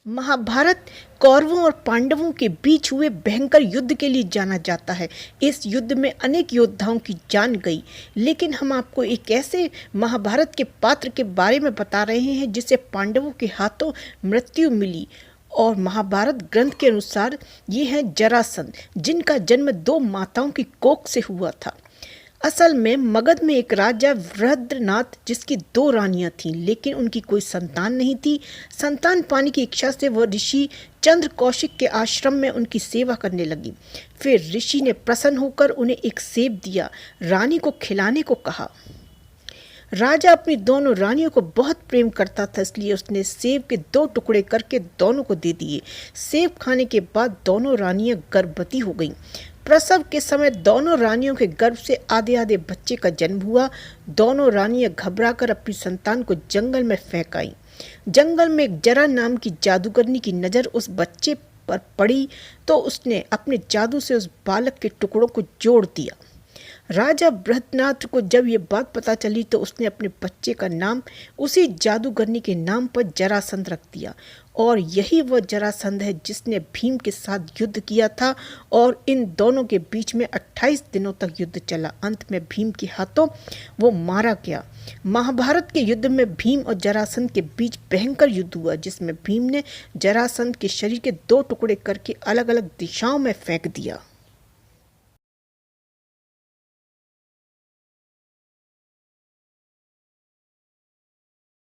महाभारत कौरवों और पांडवों के बीच हुए भयंकर युद्ध के लिए जाना जाता है। इस युद्ध में अनेक योद्धाओं की जान गई, लेकिन हम आपको एक ऐसे महाभारत के पात्र के बारे में बता रहे हैं जिसे पांडवों के हाथों मृत्यु मिली। और महाभारत ग्रंथ के अनुसार ये है जरासंध, जिनका जन्म 2 माताओं की कोख से हुआ था। असल में मगध में एक राजा वृहद्रनाथ, जिसकी 2 रानियां थीं, लेकिन उनकी कोई संतान नहीं थी। संतान पाने की इच्छा से वह ऋषि चंद्र कौशिक के आश्रम में उनकी सेवा करने लगी। फिर ऋषि ने प्रसन्न होकर उन्हें एक सेब दिया, रानी को खिलाने को कहा। राजा अपनी दोनों रानियों को बहुत प्रेम करता था, इसलिए उसने सेब के 2 टुकड़े करके दोनों को दे दिए। सेब खाने के बाद दोनों रानियां गर्भवती हो गईं। प्रसव के समय दोनों रानियों के गर्भ से आधे आधे बच्चे का जन्म हुआ। दोनों रानियां घबराकर अपनी संतान को जंगल में फेंक आईं। जंगल में एक जरा नाम की जादूगरनी की नज़र उस बच्चे पर पड़ी तो उसने अपने जादू से उस बालक के टुकड़ों को जोड़ दिया। राजा बृहद्रनाथ को जब ये बात पता चली तो उसने अपने बच्चे का नाम उसी जादूगरनी के नाम पर जरासंध रख दिया। और यही वह जरासंध है जिसने भीम के साथ युद्ध किया था, और इन दोनों के बीच में 28 दिनों तक युद्ध चला। अंत में भीम के हाथों वो मारा गया। महाभारत के युद्ध में भीम और जरासंध के बीच भयंकर युद्ध हुआ, जिसमें भीम ने जरासंध के शरीर के 2 टुकड़े करके अलग अलग दिशाओं में फेंक दिया।